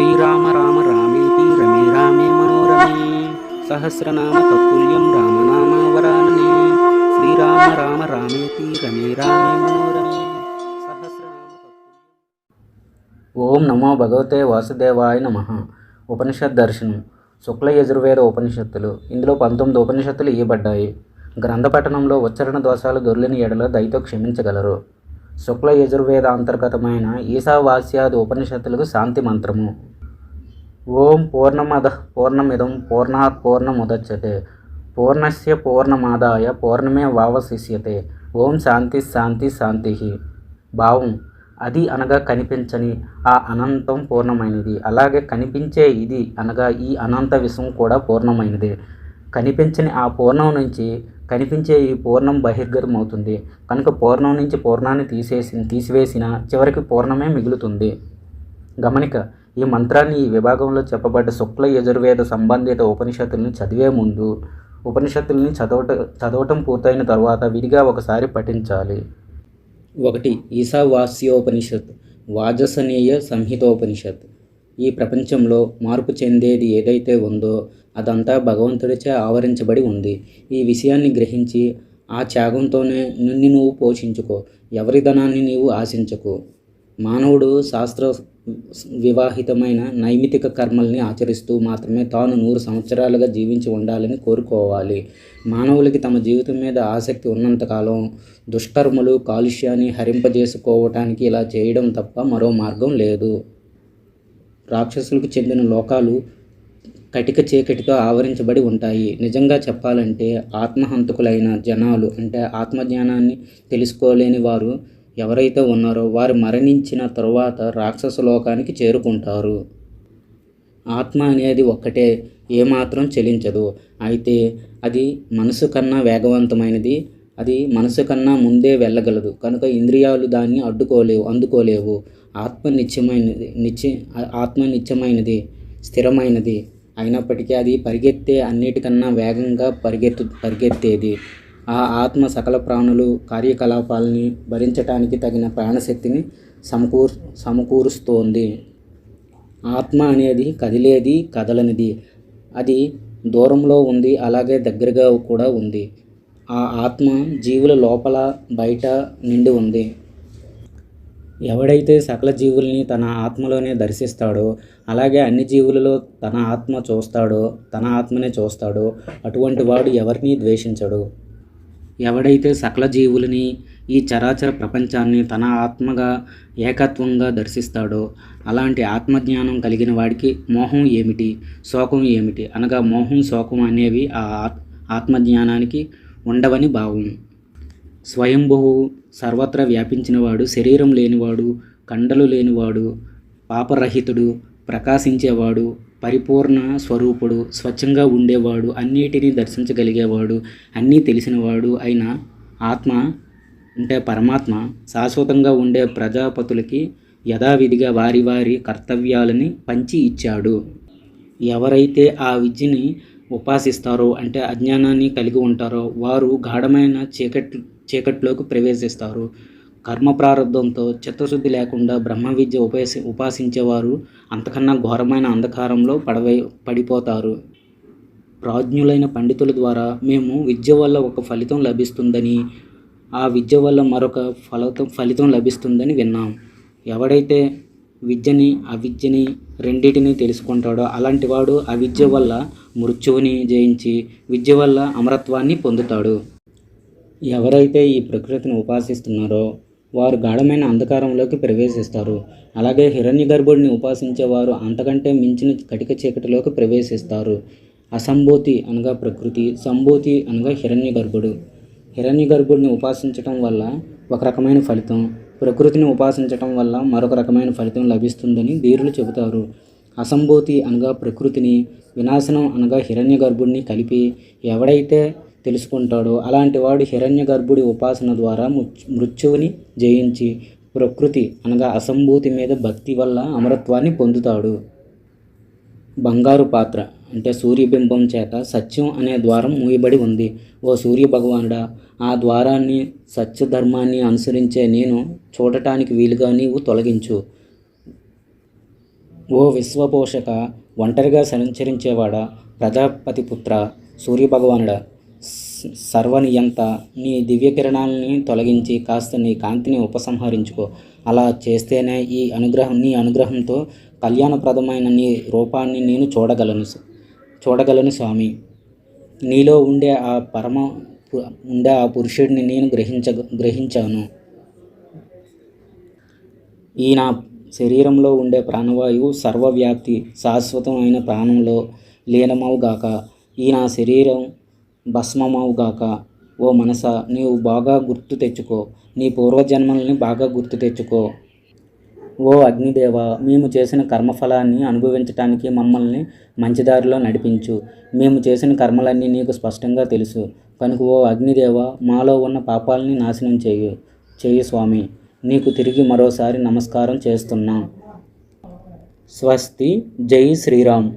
శ్రీరామ రామ రామేతి రమే రామే మనోరమే సహస్రనామ తత్తుల్యం రామనామ వరాననే శ్రీరామ రామ రామేతి రమే రామే మనోరమే సహస్రనామ తత్తుల్యం. ఓం నమో భగవతే వాసుదేవాయ నమః. ఉపనిషత్ దర్శనం. శుక్ల యజుర్వేద ఉపనిషత్తులు. ఇందులో 19 ఉపనిషత్తులు ఇవ్వబడ్డాయి. గ్రంథ పఠనంలో ఉచ్చారణ దోషాలు దొర్లిన ఎడల దయతో క్షమించగలరు. శుక్ల యజుర్వేద అంతర్గతమైన ఈశావాస్యాది ఉపనిషత్తులకు శాంతి మంత్రము. ఓం పూర్ణమదః పూర్ణమిదం పూర్ణాత్ పూర్ణముదచ్యతే పూర్ణస్య పూర్ణమాదాయ పూర్ణమేవావశిష్యతే. ఓం శాంతి శాంతి శాంతి. భావం: అది అనగా కనిపించని ఆ అనంతం పూర్ణమైనది. అలాగే కనిపించే ఇది అనగా ఈ అనంత విశ్వం కూడా పూర్ణమైనదే. కనిపించని ఆ పూర్ణం నుంచి కనిపించే ఈ పూర్ణం బహిర్గతం అవుతుంది. కనుక పూర్ణం నుంచి పూర్ణాన్ని తీసివేసిన చివరికి పూర్ణమే మిగులుతుంది. గమనిక: ఈ మంత్రాన్ని ఈ విభాగంలో చెప్పబడ్డ శుక్ల యజుర్వేద సంబంధిత ఉపనిషత్తుల్ని చదివే ముందు ఉపనిషత్తుల్ని చదవటం పూర్తయిన తర్వాత విడిగా ఒకసారి పఠించాలి. 1. ఈశావాస్యోపనిషత్. వాజసనేయ సంహితోపనిషత్. ఈ ప్రపంచంలో మార్పు చెందేది ఏదైతే ఉందో అదంతా భగవంతుడిచే ఆవరించబడి ఉంది. ఈ విషయాన్ని గ్రహించి ఆ త్యాగంతోనే నువ్వు పోషించుకో. ఎవరి ధనాన్ని నీవు ఆశించకు. మానవుడు శాస్త్ర వివాహితమైన నైమితిక కర్మల్ని ఆచరిస్తూ మాత్రమే తాను 100 సంవత్సరాలుగా జీవించి ఉండాలని కోరుకోవాలి. మానవులకి తమ జీవితం మీద ఆసక్తి ఉన్నంతకాలం దుష్కర్మలు, కాలుష్యాన్ని హరింపజేసుకోవటానికి ఇలా చేయడం తప్ప మరో మార్గం లేదు. రాక్షసులకు చెందిన లోకాలు కటిక చీకటితో ఆవరించబడి ఉంటాయి. నిజంగా చెప్పాలంటే ఆత్మహంతకులైన జనాలు, అంటే ఆత్మజ్ఞానాన్ని తెలుసుకోలేని వారు ఎవరైతే ఉన్నారో వారు మరణించిన తరువాత రాక్షస లోకానికి చేరుకుంటారు. ఆత్మ అనేది ఒక్కటే, ఏమాత్రం చలించదు. అయితే అది మనసు కన్నా వేగవంతమైనది. అది మనసు కన్నా ముందే వెళ్ళగలదు. కనుక ఇంద్రియాలు దాన్ని అందుకోలేవు. ఆత్మ నిత్యమైనది, స్థిరమైనది. అయినప్పటికీ అది పరిగెత్తే అన్నిటికన్నా వేగంగా పరిగెత్తేది. ఆ ఆత్మ సకల ప్రాణులు కార్యకలాపాలని భరించటానికి తగిన ప్రాణశక్తిని సమకూరుస్తోంది. ఆత్మ అనేది కదిలేది, కదలనిది. అది దూరంలో ఉంది, అలాగే దగ్గరగా కూడా ఉంది. ఆ ఆత్మ జీవుల లోపల బయట నిండి ఉంది. ఎవడైతే సకల జీవుల్ని తన ఆత్మలోనే దర్శిస్తాడో, అలాగే అన్ని జీవులలో తన ఆత్మనే చూస్తాడో అటువంటి వాడు ఎవరిని ద్వేషించడు. ఎవడైతే సకల జీవులని, ఈ చరాచర ప్రపంచాన్ని తన ఆత్మగా ఏకత్వంగా దర్శిస్తాడో అలాంటి ఆత్మజ్ఞానం కలిగిన వాడికి మోహం ఏమిటి, శోకం ఏమిటి అనగా మోహం, శోకం అనేవి ఆ ఆత్మజ్ఞానానికి ఉండవని భావం. స్వయంభువు, సర్వత్రా వ్యాపించినవాడు, శరీరం లేనివాడు, కండలు లేనివాడు, పాపరహితుడు, ప్రకాశించేవాడు, పరిపూర్ణ స్వరూపుడు, స్వచ్ఛంగా ఉండేవాడు, అన్నిటినీ దర్శించగలిగేవాడు, అన్నీ తెలిసినవాడు అయిన ఆత్మ అంటే పరమాత్మ శాశ్వతంగా ఉండే ప్రజాపతులకి యథావిధిగా వారి వారి కర్తవ్యాలని పంచి ఇచ్చాడు. ఎవరైతే ఆ విద్యని ఉపాసిస్తారో, అంటే అజ్ఞానాన్ని కలిగి ఉంటారో వారు గాఢమైన చీకట్లోకి ప్రవేశిస్తారు. కర్మ ప్రారంభంతో చిత్తశుద్ధి లేకుండా బ్రహ్మ విద్య ఉపాసించేవారు అంతకన్నా ఘోరమైన అంధకారంలో పడిపోతారు. ప్రాజ్ఞులైన పండితుల ద్వారా మేము విద్య వల్ల ఒక ఫలితం లభిస్తుందని, ఆ విద్య వల్ల మరొక ఫలితం లభిస్తుందని విన్నాం. ఎవడైతే విద్యని అవిద్యని రెండింటినీ తెలుసుకుంటాడో అలాంటి వాడు అవిద్య వల్ల మృత్యువుని జయించి విద్య వల్ల అమరత్వాన్ని పొందుతాడు. ఎవరైతే ఈ ప్రకృతిని ఉపాసిస్తున్నారో వారు గాఢమైన అంధకారంలోకి ప్రవేశిస్తారు. అలాగే హిరణ్యగర్భుడిని ఉపాసించేవారు అంతకంటే మించిన కటిక చీకటిలోకి ప్రవేశిస్తారు. అసంభూతి అనగా ప్రకృతి, సంభూతి అనగా హిరణ్యగర్భుడు. హిరణ్యగర్భుడిని ఉపాసించటం వల్ల ఒక రకమైన ఫలితం, ప్రకృతిని ఉపాసించటం వల్ల మరొక రకమైన ఫలితం లభిస్తుందని ధీరులు చెబుతారు. అసంభూతి అనగా ప్రకృతిని, వినాశనం అనగా హిరణ్యగర్భుడిని కలిపి ఎవడైతే తెలుసుకుంటాడో అలాంటి వాడు హిరణ్యగర్భుడి ఉపాసన ద్వారా మృత్యువుని జయించి ప్రకృతి అనగా అసంభూతి మీద భక్తి వల్ల అమరత్వాన్ని పొందుతాడు. బంగారు పాత్ర అంటే సూర్యబింబం చేత సత్యం అనే ద్వారం మూయబడి ఉంది. ఓ సూర్య భగవానుడా, ఆ ద్వారాన్ని, సత్యధర్మాన్ని అనుసరించే నేను చూడటానికి వీలుగా నీవు తొలగించు. ఓ విశ్వపోషక, ఒంటరిగా సంచరించేవాడా, ప్రజాపతి పుత్ర, సూర్యభగవానుడా, సర్వనియంత, నీ దివ్యకిరణాలని తొలగించి కాస్త నీ కాంతిని ఉపసంహరించుకో. అలా చేస్తేనే నీ అనుగ్రహంతో కళ్యాణప్రదమైన నీ రూపాన్ని నేను చూడగలను స్వామి. నీలో ఉండే ఆ పురుషుడిని నేను గ్రహించాను. ఈ నా శరీరంలో ఉండే ప్రాణవాయువు సర్వవ్యాప్తి శాశ్వతం అయిన ప్రాణంలో లీనమవుగాక. ఈ నా శరీరం భస్మమవుగాక. ఓ మనస, నీవు బాగా గుర్తు తెచ్చుకో. నీ పూర్వజన్మల్ని బాగా గుర్తు తెచ్చుకో. ఓ అగ్నిదేవ, మేము చేసిన కర్మఫలాన్ని అనుభవించటానికి మమ్మల్ని మంచిదారిలో నడిపించు. మేము చేసిన కర్మలన్నీ నీకు స్పష్టంగా తెలుసు కనుక ఓ అగ్నిదేవ, మాలో ఉన్న పాపాలని నాశనం చేయు స్వామి. నీకు తిరిగి మరోసారి నమస్కారం చేస్తున్నాం. స్వస్తి. జై శ్రీరామ్.